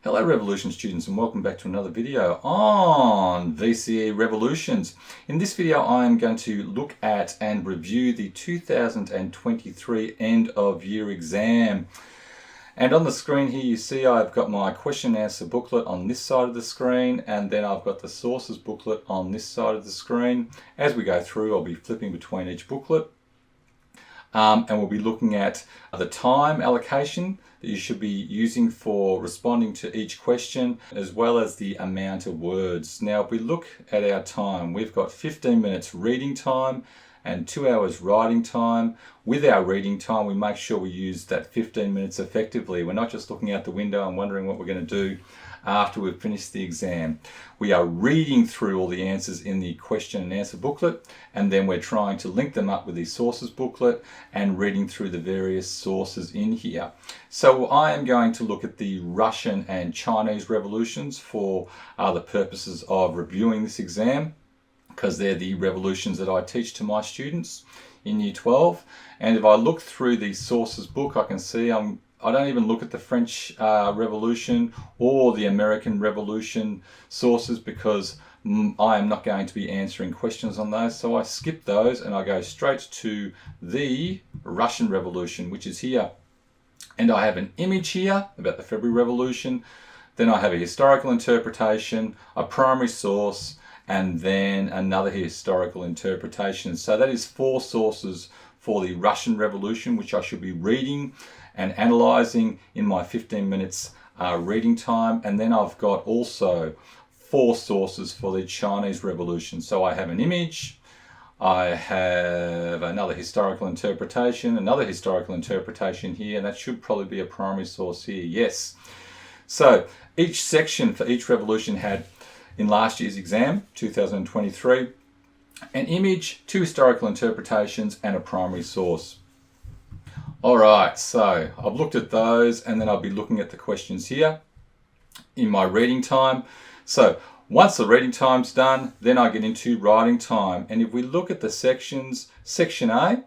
Hello Revolution students, and welcome back to another video on VCE Revolutions. In this video I am going to look at and review the 2023 end of year exam. And on the screen here you see I've got my question and answer booklet on this side of the screen, and then I've got the sources booklet on this side of the screen. As we go through I'll be flipping between each booklet. And we'll be looking at the time allocation that you should be using for responding to each question, as well as the amount of words. Now, if we look at our time, we've got 15 minutes reading time and 2 hours writing time. With our reading time, we make sure we use that 15 minutes effectively. We're not just looking out the window and wondering what we're going to do after we've finished the exam. We are reading through all the answers in the question and answer booklet, and then we're trying to link them up with the sources booklet and reading through the various sources in here. So I am going to look at the Russian and Chinese revolutions for the purposes of reviewing this exam, because they're the revolutions that I teach to my students in Year 12. And if I look through the sources book, I can see I don't even look at the French Revolution or the American Revolution sources, because I am not going to be answering questions on those. So I skip those and I go straight to the Russian Revolution, which is here. And I have an image here about the February Revolution. Then I have a historical interpretation, a primary source, and then another historical interpretation. So that is 4 sources for the Russian Revolution, which I should be reading and analysing in my 15 minutes reading time. And then I've got also 4 sources for the Chinese Revolution. So I have an image, I have another historical interpretation, another historical interpretation here, and that should probably be a primary source here, yes. So each section for each revolution had, in last year's exam, 2023, an image, 2 historical interpretations, and a primary source. Alright, so I've looked at those, and then I'll be looking at the questions here in my reading time. So once the reading time's done, then I get into writing time. And if we look at the sections, section A,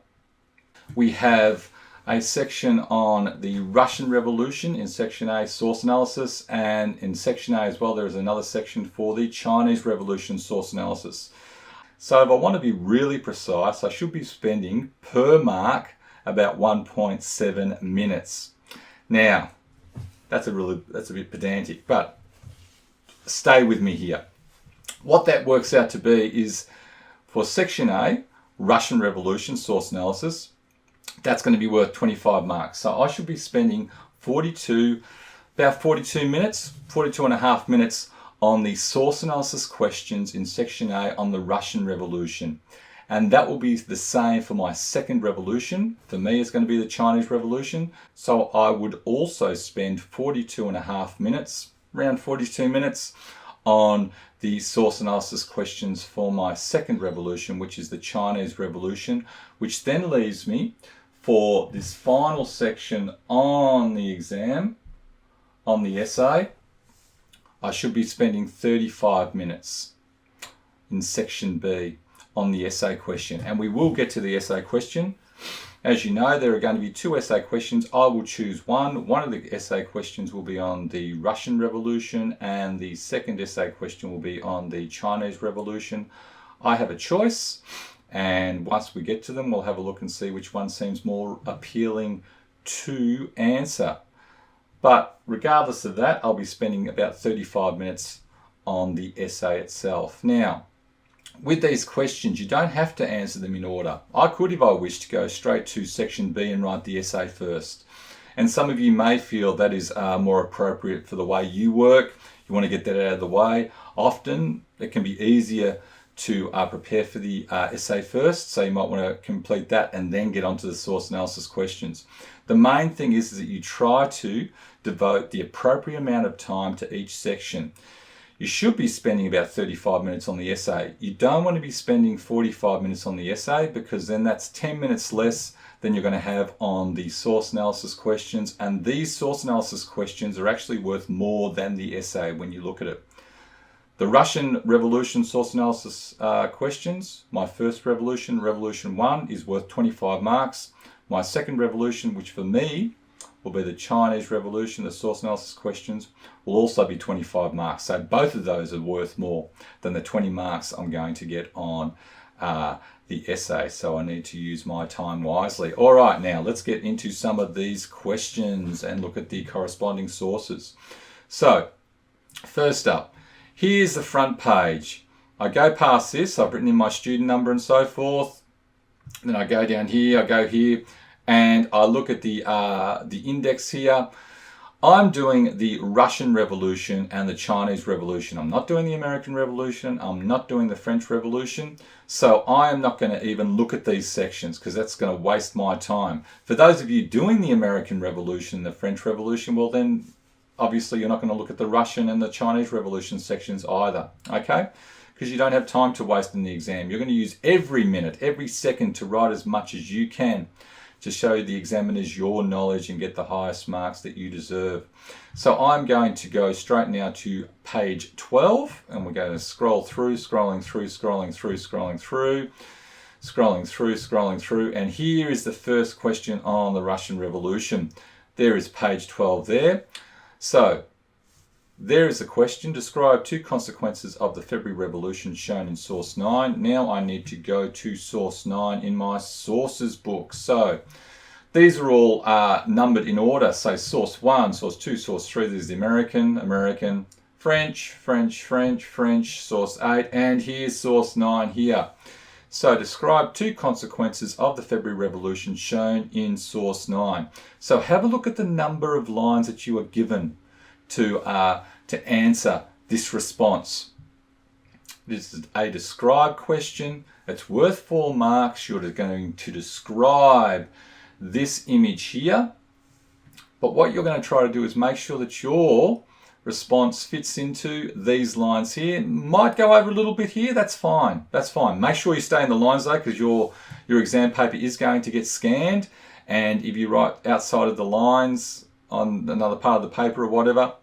we have a section on the Russian Revolution in section A, source analysis, and in section A as well there is another section for the Chinese Revolution, source analysis. So if I want to be really precise, I should be spending per mark about 1.7 minutes. Now, that's a bit pedantic, but stay with me here. What that works out to be is, for section A, Russian Revolution, source analysis, that's going to be worth 25 marks. So I should be spending about 42 minutes, 42 and a half minutes on the source analysis questions in section A on the Russian Revolution. And that will be the same for my second revolution. For me, it's going to be the Chinese Revolution. So I would also spend 42 and a half minutes, around 42 minutes, on the source analysis questions for my second revolution, which is the Chinese Revolution, which then leaves me for this final section on the exam, on the essay. I should be spending 35 minutes in section B on the essay question, and we will get to the essay question. As you know, there are going to be 2 essay questions. I will choose one. One of the essay questions will be on the Russian Revolution, and the second essay question will be on the Chinese Revolution. I have a choice, and once we get to them, we'll have a look and see which one seems more appealing to answer. But regardless of that, I'll be spending about 35 minutes on the essay itself. Now, with these questions, you don't have to answer them in order. I could, if I wished, go straight to section B and write the essay first. And some of you may feel that is more appropriate for the way you work. You want to get that out of the way. Often, it can be easier to prepare for the essay first, so you might want to complete that and then get onto the source analysis questions. The main thing is that you try to devote the appropriate amount of time to each section. You should be spending about 35 minutes on the essay. You don't want to be spending 45 minutes on the essay, because then that's 10 minutes less than you're going to have on the source analysis questions. And these source analysis questions are actually worth more than the essay when you look at it. The Russian Revolution source analysis questions, my first revolution, Revolution 1, is worth 25 marks. My second revolution, which for me will be the Chinese Revolution. The source analysis questions will also be 25 marks. So both of those are worth more than the 20 marks I'm going to get on the essay. So I need to use my time wisely. All right, now let's get into some of these questions and look at the corresponding sources. So first up, here's the front page. I go past this, I've written in my student number and so forth. Then I go down here, I go here, and I look at the index here. I'm doing the Russian Revolution and the Chinese Revolution. I'm not doing the American Revolution. I'm not doing the French Revolution. So I am not going to even look at these sections because that's going to waste my time. For those of you doing the American Revolution and the French Revolution, well then, obviously you're not going to look at the Russian and the Chinese Revolution sections either, okay? Because you don't have time to waste in the exam. You're going to use every minute, every second to write as much as you can to show the examiners your knowledge and get the highest marks that you deserve. So I'm going to go straight now to page 12, and we're going to scroll through, scrolling through, and here is the first question on the Russian Revolution. There is page 12 there. So there is the question. Describe 2 consequences of the February Revolution shown in source 9. Now I need to go to source 9 in my sources book. So these are all numbered in order. So source 1, source 2, source 3. There's the American, French, source 8. And here's source 9 here. So describe 2 consequences of the February Revolution shown in source 9. So have a look at the number of lines that you are given to answer this response. This is a describe question. It's worth 4 marks. You're going to describe this image here. But what you're going to try to do is make sure that your response fits into these lines here. Might go over a little bit here. That's fine. That's fine. Make sure you stay in the lines though, because your exam paper is going to get scanned. And if you write outside of the lines on another part of the paper or whatever,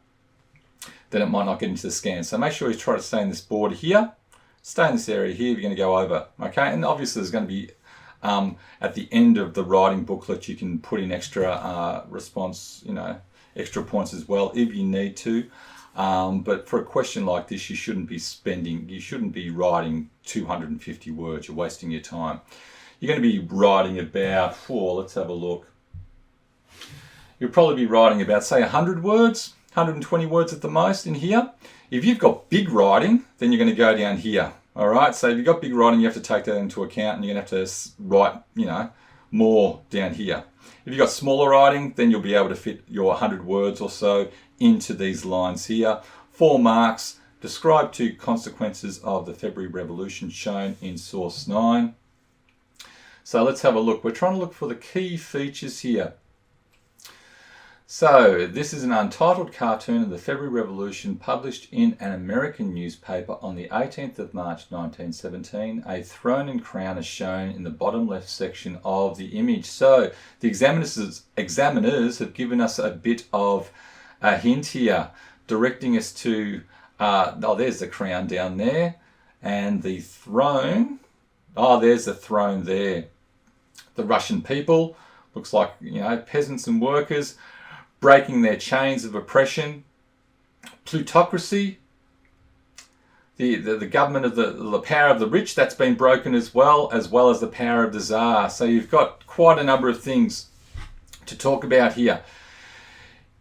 then it might not get into the scan. So make sure you try to stay in this border here, stay in this area here if you're going to go over, okay? And obviously there's going to be, at the end of the writing booklet, you can put in extra response, extra points as well if you need to. But for a question like this, you shouldn't be writing 250 words. You're wasting your time. You're going to be writing about, let's have a look. You'll probably be writing about, say, 100 words. 120 words at the most in here. If you've got big writing, then you're going to go down here. All right. So if you've got big writing, you have to take that into account, and you're going to have to write, more down here. If you've got smaller writing, then you'll be able to fit your 100 words or so into these lines here. 4 marks. Describe 2 consequences of the February Revolution shown in source 9. So let's have a look. We're trying to look for the key features here. So this is an untitled cartoon of the February Revolution published in an American newspaper on the 18th of March 1917. A throne and crown is shown in the bottom left section of the image. So the examiners have given us a bit of a hint here, directing us to, there's the crown down there, and the throne, there's the throne there. The Russian people, looks like, peasants and workers, breaking their chains of oppression. Plutocracy, the government of the power of the rich, that's been broken as well as the power of the Tsar. So you've got quite a number of things to talk about here.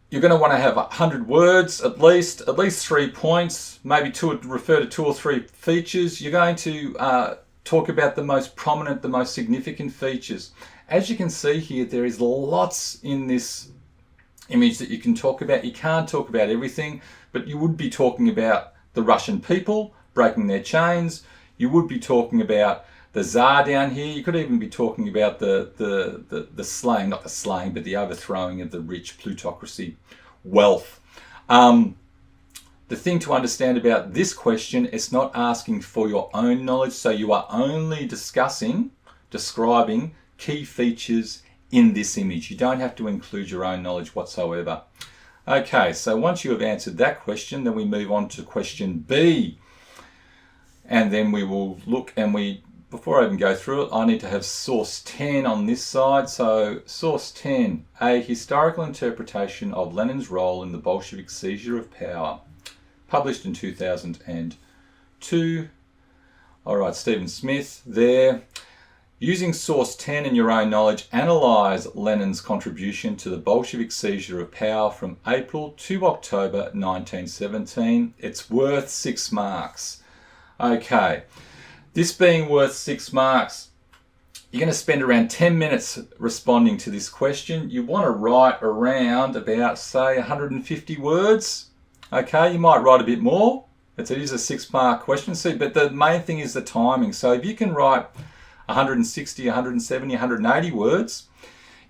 You're going to want to have 100 words at least 3 points, maybe refer to 2 or 3 features. You're going to talk about the most prominent, the most significant features. As you can see here, there is lots in this image that you can talk about. You can't talk about everything, but you would be talking about the Russian people breaking their chains. You would be talking about the Tsar down here. You could even be talking about the slaying, not the slaying, but the overthrowing of the rich, plutocracy, wealth. The thing to understand about this question, it's not asking for your own knowledge, so you are only describing key features in this image. You don't have to include your own knowledge whatsoever. Okay, so once you have answered that question, then we move on to question B. And then we will look, and before I even go through it, I need to have source 10 on this side. So source 10, a historical interpretation of Lenin's role in the Bolshevik seizure of power, published in 2002. All right, Stephen Smith there. Using source 10 in your own knowledge, analyse Lenin's contribution to the Bolshevik seizure of power from April to October 1917. It's worth 6 marks. Okay, this being worth 6 marks, you're going to spend around 10 minutes responding to this question. You want to write around about, say, 150 words. Okay, you might write a bit more. It is a 6 mark question, see, but the main thing is the timing. So if you can write 160, 170, 180 words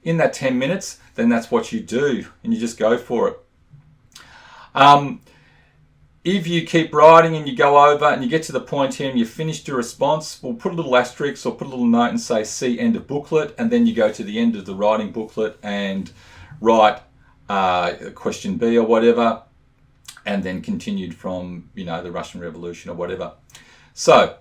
in that 10 minutes, then that's what you do, and you just go for it. If you keep writing and you go over and you get to the point here and you've finished your response, we'll put a little asterisk or put a little note and say see end of booklet, and then you go to the end of the writing booklet and write question B or whatever, and then continued from, you know, the Russian Revolution or whatever. So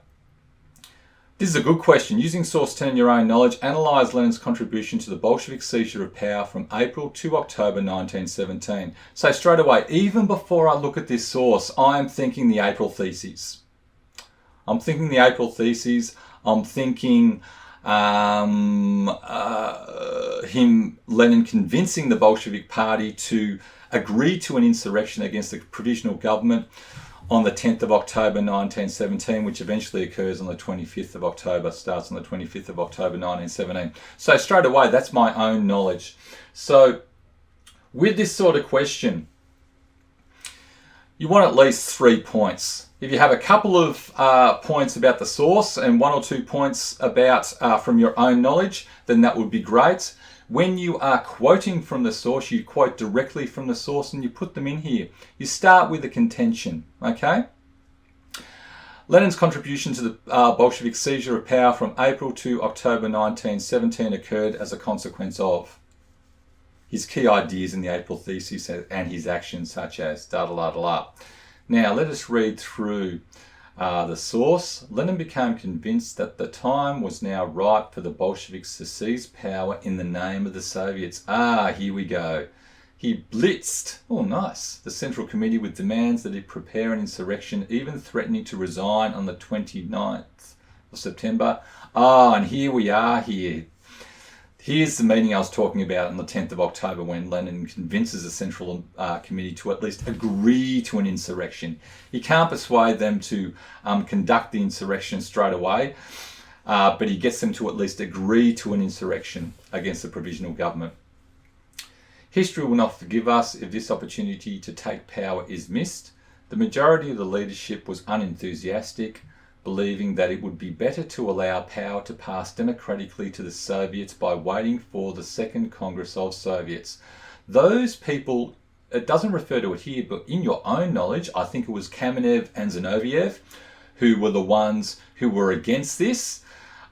this is a good question. Using source 10 in your own knowledge, analyse Lenin's contribution to the Bolshevik seizure of power from April to October 1917. So straight away, even before I look at this source, I'm thinking the April theses. I'm thinking Lenin convincing the Bolshevik Party to agree to an insurrection against the provisional government on the 10th of October 1917, which eventually occurs on the 25th of October, starts on the 25th of October 1917. So straight away, that's my own knowledge. So with this sort of question, you want at least 3 points. If you have a couple of points about the source and 1 or 2 points about from your own knowledge, then that would be great. When you are quoting from the source, you quote directly from the source and you put them in here. You start with a contention, okay? Lenin's contribution to the Bolshevik seizure of power from April to October 1917 occurred as a consequence of his key ideas in the April thesis and his actions such as da-da-da-da-da. Now, let us read through the source. Lenin became convinced that the time was now ripe for the Bolsheviks to seize power in the name of the Soviets. Here we go. He blitzed, oh nice, the Central Committee with demands that it prepare an insurrection, even threatening to resign on the 29th of September. And here we are here. Here's the meeting I was talking about on the 10th of October when Lenin convinces the Central Committee to at least agree to an insurrection. He can't persuade them to conduct the insurrection straight away, but he gets them to at least agree to an insurrection against the provisional government. History will not forgive us if this opportunity to take power is missed. The majority of the leadership was unenthusiastic, believing that it would be better to allow power to pass democratically to the Soviets by waiting for the Second Congress of Soviets. Those people, it doesn't refer to it here, but in your own knowledge, I think it was Kamenev and Zinoviev who were the ones who were against this,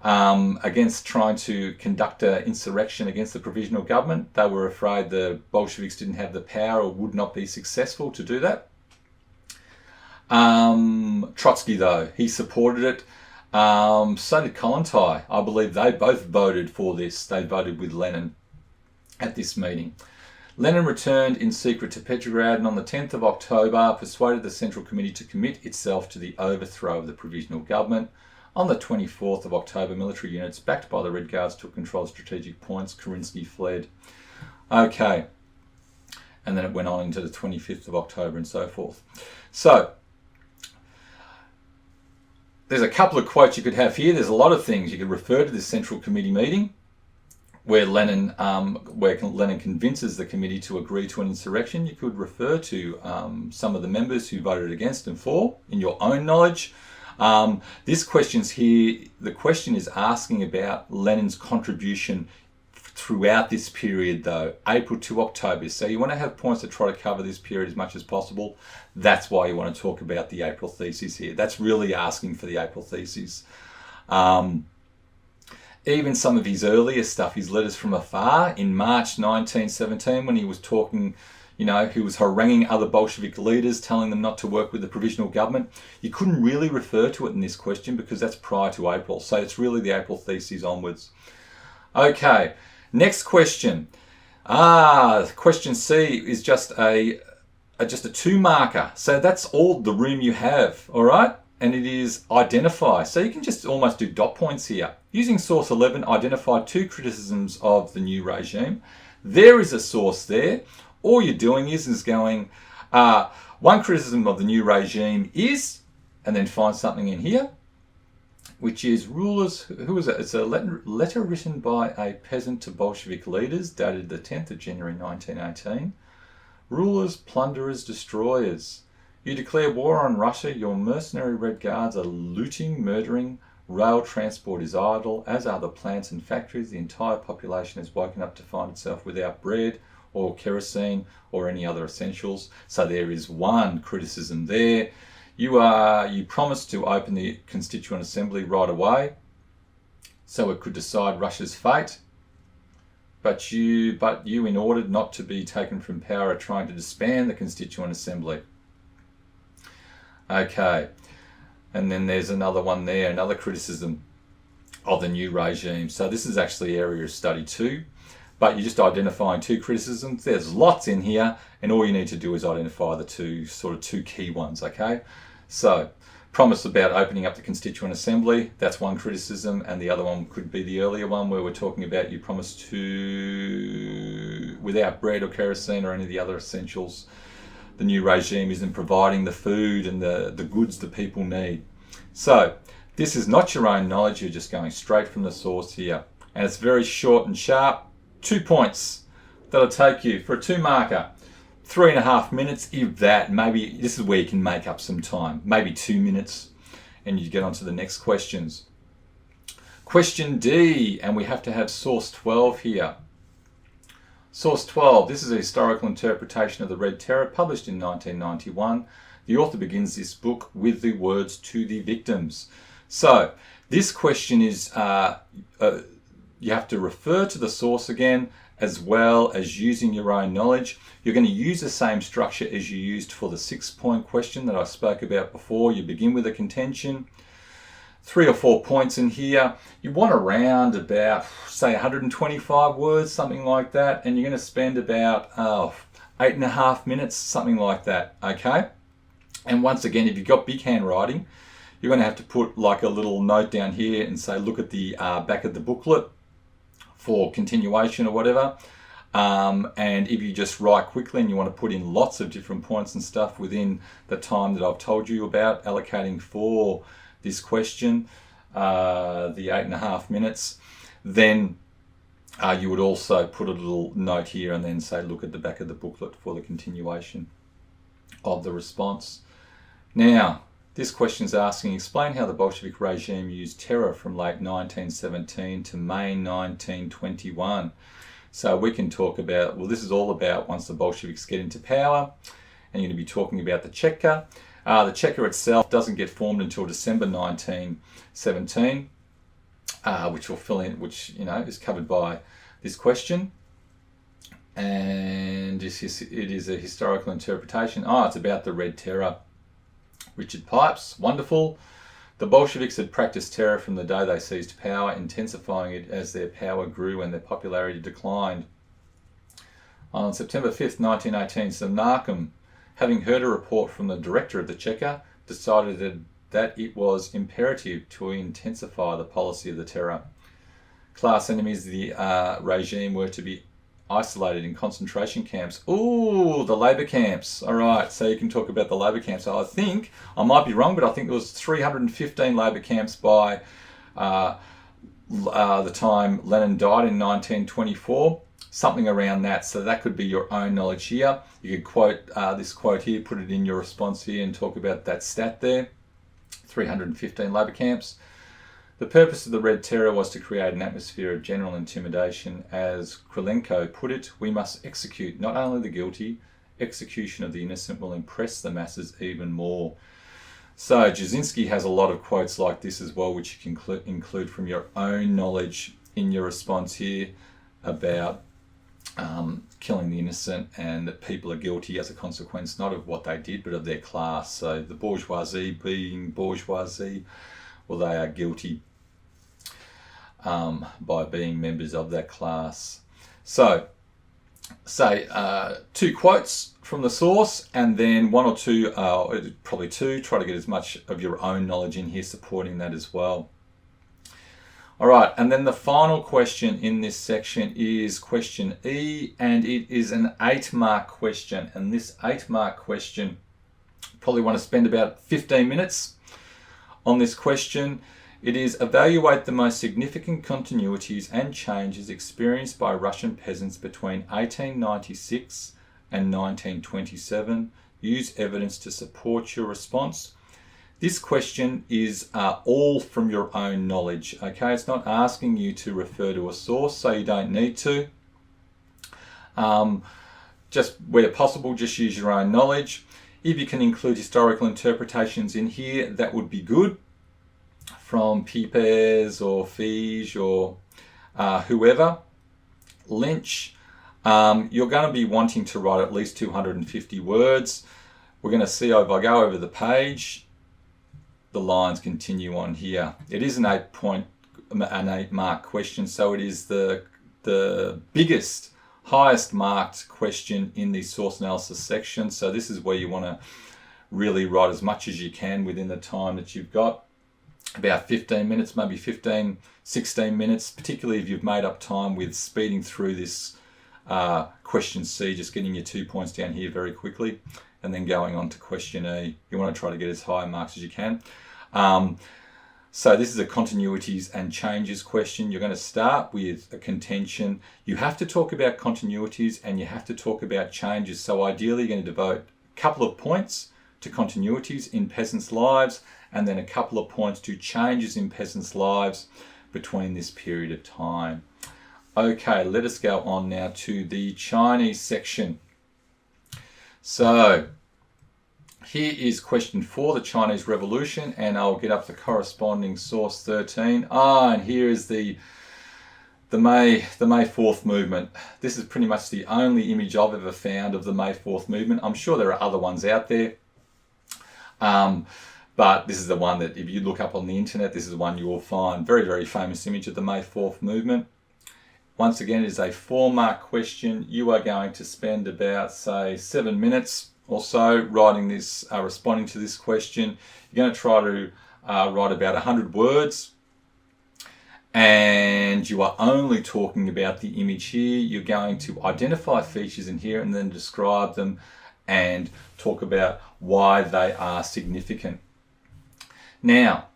against trying to conduct an insurrection against the provisional government. They were afraid the Bolsheviks didn't have the power or would not be successful to do that. Trotsky, though, he supported it. So did Kollontai. I believe they both voted for this. They voted with Lenin at this meeting. Lenin returned in secret to Petrograd and on the 10th of October persuaded the Central Committee to commit itself to the overthrow of the provisional government. On the 24th of October, military units backed by the Red Guards took control of strategic points. Kerensky fled. Okay. And then it went on into the 25th of October and so forth. So, there's a couple of quotes you could have here. There's a lot of things. You could refer to this Central Committee meeting where Lenin convinces the committee to agree to an insurrection. You could refer to some of the members who voted against and for in your own knowledge. This question's here. The question is asking about Lenin's contribution throughout this period, though, April to October. So you want to have points that try to cover this period as much as possible. That's why you want to talk about the April theses here. That's really asking for the April theses. Even some of his earlier stuff, his letters from afar, in March 1917, when he was talking who was haranguing other Bolshevik leaders, telling them not to work with the provisional government. You couldn't really refer to it in this question because that's prior to April. So it's really the April theses onwards. Okay, next question. Question C is just a 2-marker. So that's all the room you have, all right? And it is identify. So you can just almost do dot points here. Using source 11, identify 2 criticisms of the new regime. There is a source there. All you're doing is going, one criticism of the new regime is, and then find something in here, which is rulers, who is it? It's a letter written by a peasant to Bolshevik leaders, dated the 10th of January 1918. Rulers, plunderers, destroyers. You declare war on Russia, your mercenary Red Guards are looting, murdering, rail transport is idle, as are the plants and factories. The entire population has woken up to find itself without bread or kerosene or any other essentials. So there is one criticism there. You promised to open the Constituent Assembly right away so it could decide Russia's fate. But you, in order not to be taken from power, are trying to disband the Constituent Assembly. Okay, and then there's another one there, another criticism of the new regime. So this is actually area of study 2, but you're just identifying 2 criticisms. There's lots in here, and all you need to do is identify the 2 key ones, okay? So, promise about opening up the Constituent Assembly, that's one criticism, and the other one could be the earlier one where we're talking about you promised to, without bread or kerosene or any of the other essentials, the new regime isn't providing the food and the goods that people need. So, this is not your own knowledge, you're just going straight from the source here. And it's very short and sharp. 2 points that'll take you for a 2-marker. 3.5 minutes, if that. Maybe this is where you can make up some time. Maybe 2 minutes, and you get on to the next questions. Question D, and we have to have source 12 here. Source 12, this is a historical interpretation of the Red Terror published in 1991. The author begins this book with the words "to the victims." So this question is, you have to refer to the source again, as well as using your own knowledge. You're going to use the same structure as you used for the 6-point question that I spoke about before. You begin with a contention, 3 or 4 points in here. You want around about, say, 125 words, something like that, and you're going to spend about 8.5 minutes, something like that, okay? And once again, if you've got big handwriting, you're going to have to put like a little note down here and say, look at the back of the booklet for continuation or whatever. And if you just write quickly and you want to put in lots of different points and stuff within the time that I've told you about allocating for this question, the 8.5 minutes, then you would also put a little note here and then say, look at the back of the booklet for the continuation of the response. Now, this question is asking, explain how the Bolshevik regime used terror from late 1917 to May 1921. So we can talk about, well, this is all about once the Bolsheviks get into power, and you're going to be talking about the Cheka. The Cheka itself doesn't get formed until December 1917, which will fill in, which is covered by this question. And it is a historical interpretation. It's about the Red Terror. Richard Pipes, wonderful. The Bolsheviks had practiced terror from the day they seized power, intensifying it as their power grew and their popularity declined. On September 5th, 1918, Narkom, having heard a report from the director of the Cheka, decided that it was imperative to intensify the policy of the terror. Class enemies of the regime were to be isolated in concentration camps. Ooh, the labour camps. All right, so you can talk about the labour camps. I think, I might be wrong, but I think there was 315 labour camps by the time Lenin died in 1924, something around that. So that could be your own knowledge here. You could quote this quote here, put it in your response here and talk about that stat there, 315 labour camps. The purpose of the Red Terror was to create an atmosphere of general intimidation. As Krylenko put it, we must execute not only the guilty, execution of the innocent will impress the masses even more. So Jasinski has a lot of quotes like this as well, which you can include from your own knowledge in your response here about killing the innocent, and that people are guilty as a consequence, not of what they did, but of their class. So the bourgeoisie being bourgeoisie, well, they are guilty by being members of that class. So, say 2 quotes from the source, and then 1 or 2, probably 2, try to get as much of your own knowledge in here supporting that as well. All right, and then the final question in this section is question E, and it is an 8-mark question. And this 8-mark question, probably want to spend about 15 minutes on this question. It is evaluate the most significant continuities and changes experienced by Russian peasants between 1896 and 1927. Use evidence to support your response. This question is all from your own knowledge, okay? It's not asking you to refer to a source, so you don't need to. Just where possible, just use your own knowledge. If you can include historical interpretations in here, that would be good, from Pepys or Fige or whoever. Lynch, you're going to be wanting to write at least 250 words. We're going to see, if I go over the page, the lines continue on here. It is an 8-mark question, so it is the biggest, highest marked question in the source analysis section. So this is where you want to really write as much as you can within the time that you've got. About 15 minutes, maybe 15, 16 minutes, particularly if you've made up time with speeding through this question C, just getting your 2 points down here very quickly, and then going on to question E. You want to try to get as high marks as you can. So this is a continuities and changes question. You're going to start with a contention. You have to talk about continuities and you have to talk about changes. So ideally you're going to devote a couple of points to continuities in peasants' lives, and then a couple of points to changes in peasants' lives between this period of time. Okay, let us go on now to the Chinese section. So here is question 4, the Chinese Revolution, and I'll get up the corresponding source 13. And here is the May 4th movement. This is pretty much the only image I've ever found of the May 4th movement. I'm sure there are other ones out there. But this is the one that if you look up on the internet, this is the one you will find. Very, very famous image of the May 4th movement. Once again, it is a 4-mark question. You are going to spend about, say, 7 minutes or so writing this, responding to this question. You're going to try to write about 100 words. And you are only talking about the image here. You're going to identify features in here and then describe them and talk about why they are significant. Now,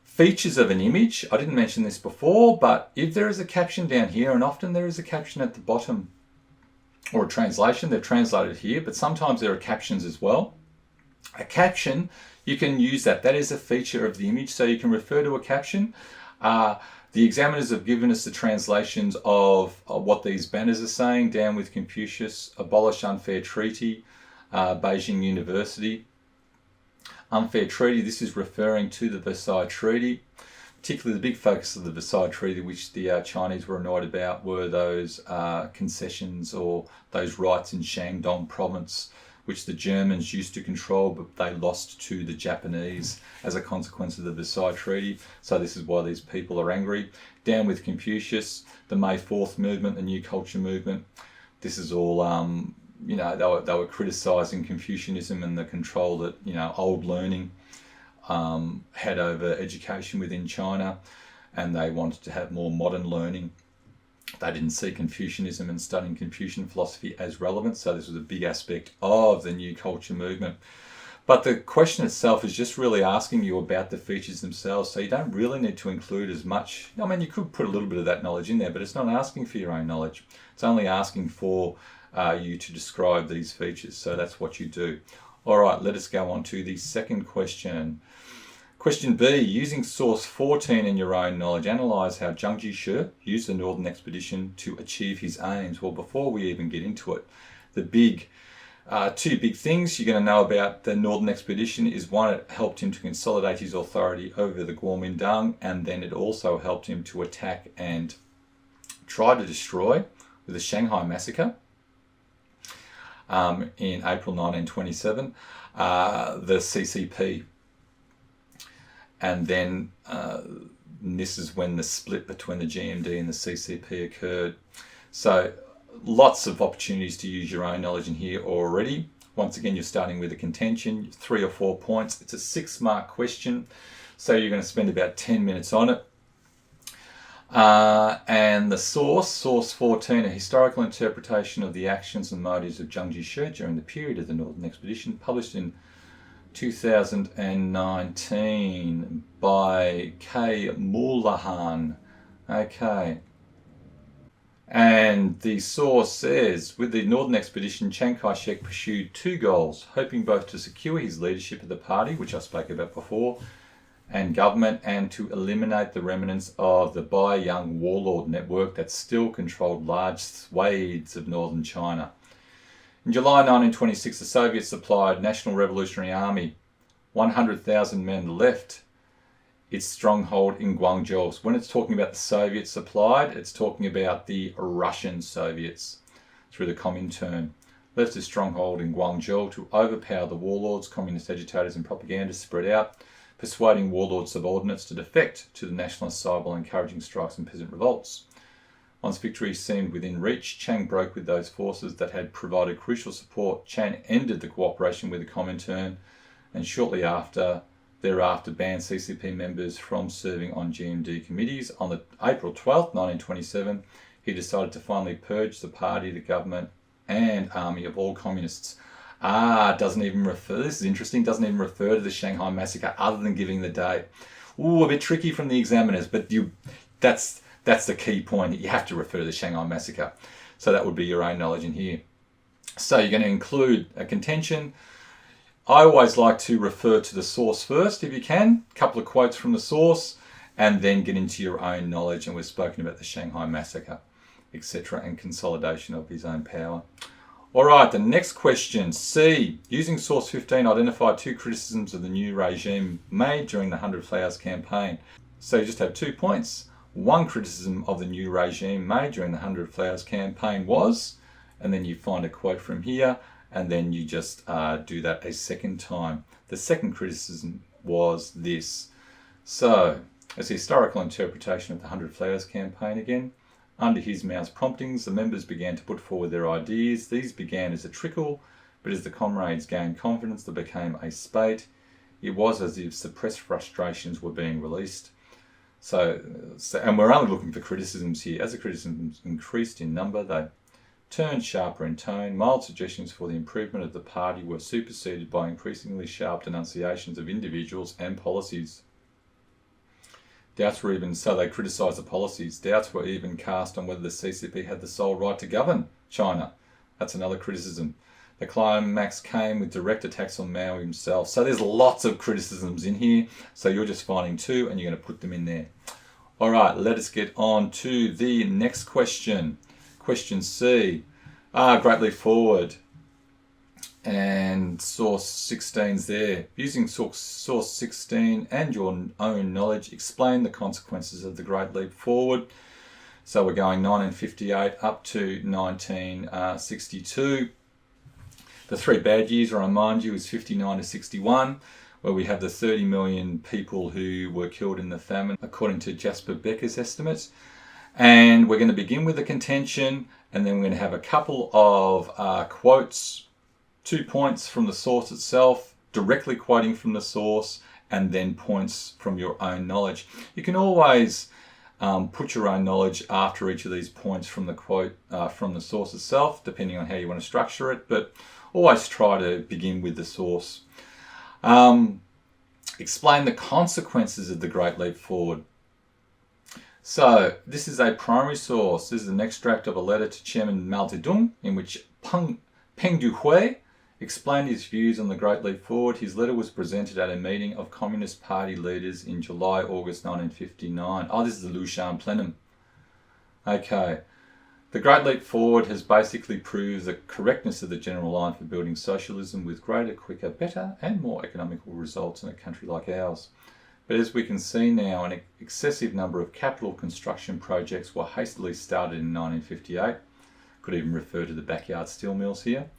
features of an image, I didn't mention this before, but if there is a caption down here, and often there is a caption at the bottom, or a translation, they're translated here, but sometimes there are captions as well. A caption, you can use that. That is a feature of the image, so you can refer to a caption. The examiners have given us the translations of what these banners are saying. Down with Confucius, abolish unfair treaty, Beijing University. Unfair treaty, this is referring to the Versailles Treaty. Particularly the big focus of the Versailles Treaty, which the Chinese were annoyed about, were those concessions or those rights in Shandong province, which the Germans used to control, but they lost to the Japanese as a consequence of the Versailles Treaty. So this is why these people are angry. Down with Confucius, the May 4th movement, the New Culture movement. This is all, you know, they were criticising Confucianism and the control that, you know, old learning had over education within China, and they wanted to have more modern learning. They didn't see Confucianism and studying Confucian philosophy as relevant, so this was a big aspect of the New Culture movement. But the question itself is just really asking you about the features themselves, so you don't really need to include as much. I mean, you could put a little bit of that knowledge in there, but it's not asking for your own knowledge. It's only asking for you to describe these features, so that's what you do. All right, let us go on to the second question. Question B, using source 14 in your own knowledge, analyse how Zhang Jishe used the Northern Expedition to achieve his aims. Well, before we even get into it, the big two big things you're going to know about the Northern Expedition is, one, it helped him to consolidate his authority over the Kuomintang, and then it also helped him to attack and try to destroy with the Shanghai Massacre in April 1927, the CCP. And then this is when the split between the GMD and the CCP occurred. So lots of opportunities to use your own knowledge in here already. Once again, you're starting with a contention, 3 or 4 points. It's a 6-mark question, so you're going to spend about 10 minutes on it. And the source 14, a historical interpretation of the actions and motives of Zhang Jishe during the period of the Northern Expedition, published in 2019 by K. Moulahan. Okay. And the source says, with the Northern Expedition, Chiang Kai-shek pursued 2 goals, hoping both to secure his leadership of the party, which I spoke about before, and government, and to eliminate the remnants of the Bai-Yang warlord network that still controlled large swathes of northern China. In July 1926, the Soviets supplied National Revolutionary Army 100,000 men left its stronghold in Guangzhou. When it's talking about the Soviets supplied, it's talking about the Russian Soviets through the Comintern. Left its stronghold in Guangzhou to overpower the warlords, communist agitators and propagandists spread out, persuading warlord subordinates to defect to the nationalist side while encouraging strikes and peasant revolts. Once victory seemed within reach, Chiang broke with those forces that had provided crucial support. Chiang ended the cooperation with the Comintern and shortly thereafter banned CCP members from serving on GMD committees. On the April 12, 1927, he decided to finally purge the party, the government and army of all communists. Doesn't even refer, this is interesting, doesn't even refer to the Shanghai Massacre other than giving the date. A bit tricky from the examiners, but that's the key point. You have to refer to the Shanghai Massacre. So that would be your own knowledge in here. So you're going to include a contention. I always like to refer to the source first if you can, a couple of quotes from the source, and then get into your own knowledge. And we've spoken about the Shanghai Massacre, etc., and consolidation of his own power. All right, the next question, C. Using source 15, identify 2 criticisms of the new regime made during the 100 Flowers campaign. So you just have 2 points. 1 criticism of the new regime made during the 100 Flowers campaign was, and then you find a quote from here, and then you just do that a second time. The second criticism was this. So, it's a historical interpretation of the 100 Flowers campaign again. Under his mouse promptings, the members began to put forward their ideas. These began as a trickle, but as the comrades gained confidence, they became a spate. It was as if suppressed frustrations were being released. And we're only looking for criticisms here. As the criticisms increased in number, they turned sharper in tone. Mild suggestions for the improvement of the party were superseded by increasingly sharp denunciations of individuals and policies. Doubts were even, so they criticised the policies. Doubts were even cast on whether the CCP had the sole right to govern China. That's another criticism. The climax came with direct attacks on Mao himself. So there's lots of criticisms in here. So you're just finding 2 and you're going to put them in there. All right, let us get on to the next question. Question C. Great leap forward. And source 16's there. Using source 16 and your own knowledge, explain the consequences of the Great Leap Forward. So we're going 1958 up to 1962. The 3 bad years, I remind you, is 59 to 61, where we have the 30 million people who were killed in the famine, according to Jasper Becker's estimates. And we're going to begin with the contention, and then we're going to have a couple of quotes, 2 points from the source itself, directly quoting from the source, and then points from your own knowledge. You can always put your own knowledge after each of these points from the quote from the source itself, depending on how you want to structure it, but always try to begin with the source. Explain the consequences of the Great Leap Forward. So this is a primary source. This is an extract of a letter to Chairman Mao Zedong in which Peng Duhui explained his views on the Great Leap Forward. His letter was presented at a meeting of Communist Party leaders in July-August 1959. This is the Lushan plenum. Okay. The Great Leap Forward has basically proved the correctness of the general line for building socialism with greater, quicker, better and more economical results in a country like ours. But as we can see now, an excessive number of capital construction projects were hastily started in 1958. Could even refer to the backyard steel mills here.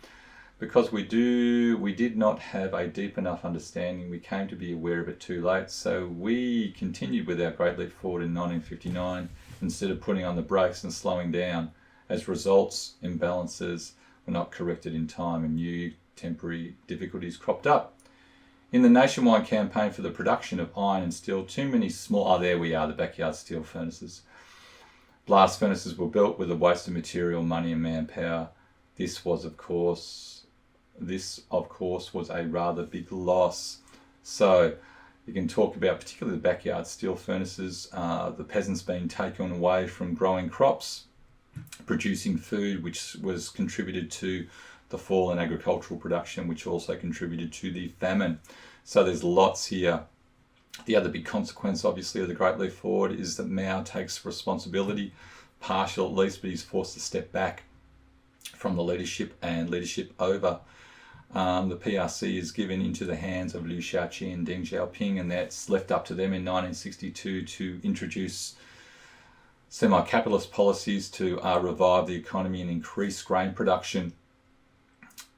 Because we did not have a deep enough understanding, we came to be aware of it too late, so we continued with our Great Leap Forward in 1959 instead of putting on the brakes and slowing down. As results, imbalances were not corrected in time and new temporary difficulties cropped up. In the nationwide campaign for the production of iron and steel, too many small, there we are, the backyard steel furnaces. Blast furnaces were built with a waste of material, money and manpower. This, of course, was a rather big loss. So you can talk about particularly the backyard steel furnaces, the peasants being taken away from growing crops, producing food, which was contributed to the fall in agricultural production, which also contributed to the famine. So there's lots here. The other big consequence, obviously, of the Great Leap Forward is that Mao takes responsibility, partial at least, but he's forced to step back from the leadership and leadership over. The PRC is given into the hands of Liu Shaoqi and Deng Xiaoping, and that's left up to them in 1962 to introduce semi-capitalist policies to revive the economy and increase grain production.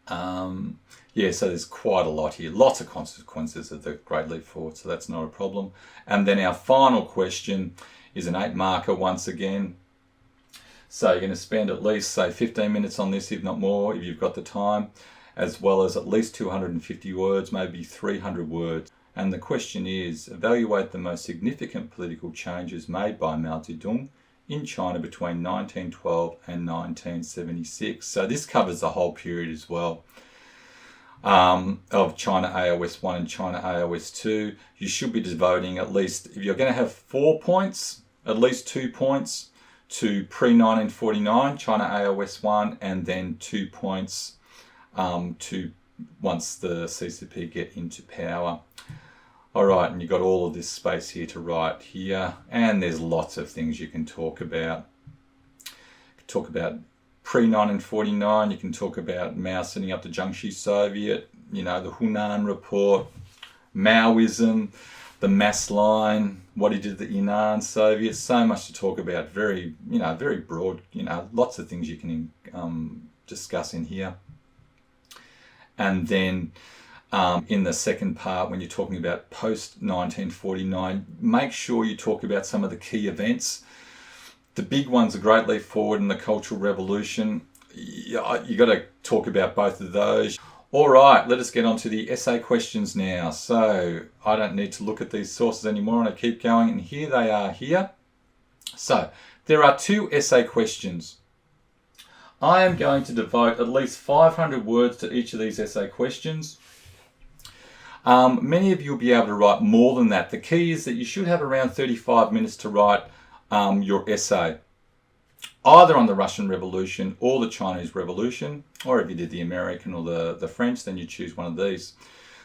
So there's quite a lot here, lots of consequences of the Great Leap Forward, so that's not a problem. And then our final question is an 8-marker once again. So you're going to spend at least, say, 15 minutes on this, if not more, if you've got the time, as well as at least 250 words, maybe 300 words. And the question is, evaluate the most significant political changes made by Mao Zedong in China between 1912 and 1976. So this covers the whole period as well, of China AOS 1 and China AOS 2. You should be devoting at least, if you're going to have 4 points, at least 2 points to pre-1949 China AOS 1, and then 2 points to once the CCP get into power. Alright, and you've got all of this space here to write here, and there's lots of things you can talk about. You can talk about pre-1949, you can talk about Mao setting up the Jiangxi Soviet, the Hunan Report, Maoism, the mass line, what he did to the Yunnan Soviet, so much to talk about, very broad, lots of things you can discuss in here. And then in the second part, when you're talking about post-1949, make sure you talk about some of the key events. The big ones, the Great Leap Forward and the Cultural Revolution. You got to talk about both of those. All right, let us get on to the essay questions now. So I don't need to look at these sources anymore, and I keep going, and here they are here. So there are 2 essay questions. I am going to devote at least 500 words to each of these essay questions. Many of you will be able to write more than that. The key is that you should have around 35 minutes to write your essay, either on the Russian Revolution or the Chinese Revolution, or if you did the American or the French, then you choose one of these.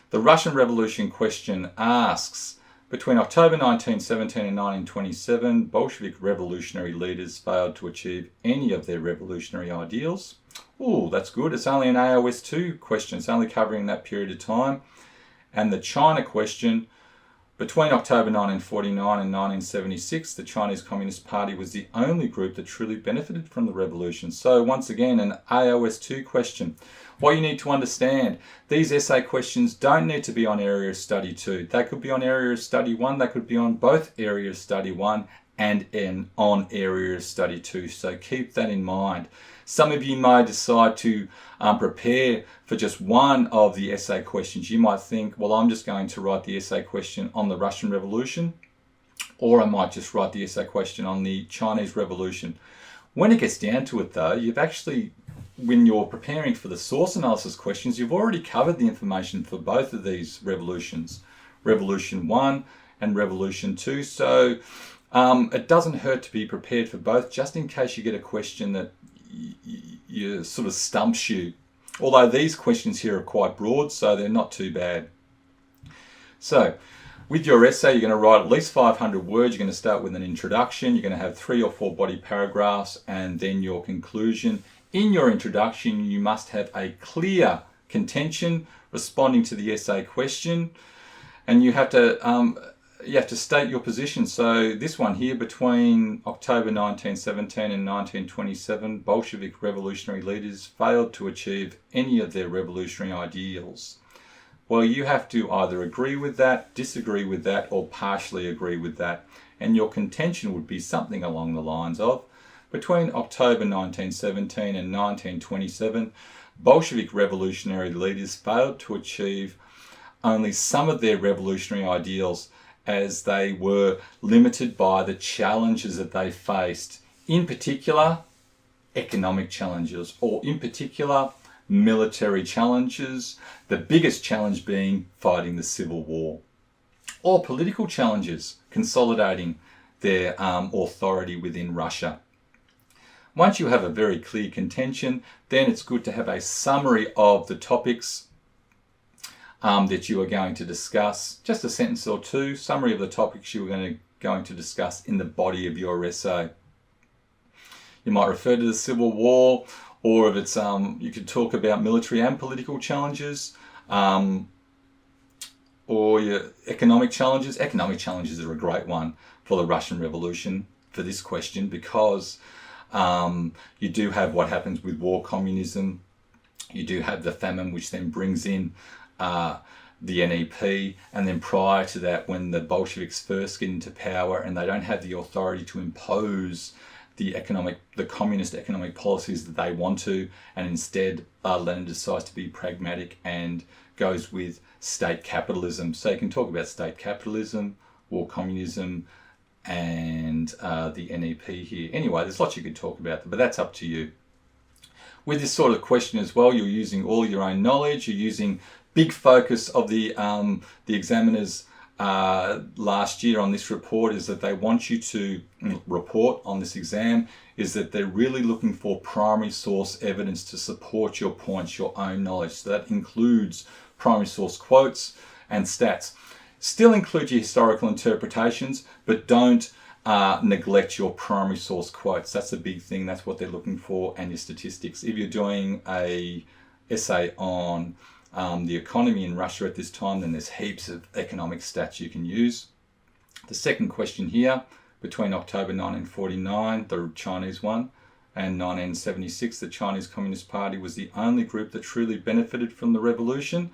The Russian Revolution question asks, between October 1917 and 1927, Bolshevik revolutionary leaders failed to achieve any of their revolutionary ideals. Ooh, that's good. It's only an AOS 2 question. It's only covering that period of time. And the China question, between October 1949 and 1976, the Chinese Communist Party was the only group that truly benefited from the revolution. So once again, an AOS 2 question. What you need to understand, these essay questions don't need to be on Area of Study 2. They could be on Area of Study 1, they could be on both Area of Study 1 and on Area of Study 2. So keep that in mind. Some of you may decide to prepare for just one of the essay questions. You might think, well, I'm just going to write the essay question on the Russian Revolution, or I might just write the essay question on the Chinese Revolution. When it gets down to it though, you've actually, when you're preparing for the source analysis questions, you've already covered the information for both of these revolutions, Revolution 1 and Revolution 2. So it doesn't hurt to be prepared for both, just in case you get a question that you sort of stumps you. Although these questions here are quite broad, so they're not too bad. So with your essay, you're going to write at least 500 words. You're going to start with an introduction. You're going to have 3 or 4 body paragraphs, and then your conclusion. In your introduction, you must have a clear contention responding to the essay question, and you have to you have to state your position. So this one here, between October 1917 and 1927, Bolshevik revolutionary leaders failed to achieve any of their revolutionary ideals. Well, you have to either agree with that, disagree with that, or partially agree with that. And your contention would be something along the lines of, between October 1917 and 1927, Bolshevik revolutionary leaders failed to achieve only some of their revolutionary ideals, as they were limited by the challenges that they faced. In particular, economic challenges, or in particular, military challenges, the biggest challenge being fighting the Civil War, or political challenges, consolidating their authority within Russia. Once you have a very clear contention, then it's good to have a summary of the topics that you are going to discuss. Just a sentence or two, summary of the topics you are going to discuss in the body of your essay. You might refer to the Civil War, or if it's you could talk about military and political challenges, or your economic challenges. Economic challenges are a great one for the Russian Revolution for this question, because you do have what happens with war communism. You do have the famine, which then brings in the NEP, and then prior to that, when the Bolsheviks first get into power and they don't have the authority to impose the communist economic policies that they want to, and instead Lenin decides to be pragmatic and goes with state capitalism. So you can talk about state capitalism, war communism, and the NEP here. Anyway, there's lots you could talk about, but that's up to you. With this sort of question as well, you're using all your own knowledge. You're using big focus of the examiners last year on this report is that they want you to report on this exam is that they're really looking for primary source evidence to support your points, your own knowledge. So that includes primary source quotes and stats. Still include your historical interpretations, but don't neglect your primary source quotes. That's a big thing. That's what they're looking for, and your statistics. If you're doing a essay on the economy in Russia at this time, then there's heaps of economic stats you can use. The second question here, between October 1949, the Chinese one, and 1976, the Chinese Communist Party was the only group that truly benefited from the revolution.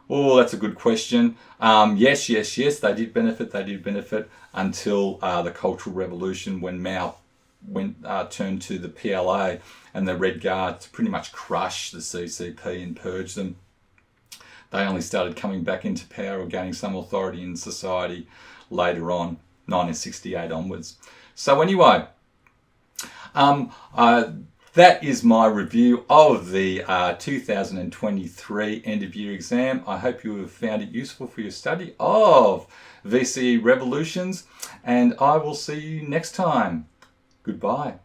Oh, that's a good question. Yes, they did benefit until the Cultural Revolution, when Mao turned to the PLA and the Red Guard to pretty much crush the CCP and purge them. They only started coming back into power or gaining some authority in society later on, 1968 onwards. So anyway, that is my review of the 2023 end of year exam. I hope you have found it useful for your study of VCE revolutions, and I will see you next time. Goodbye.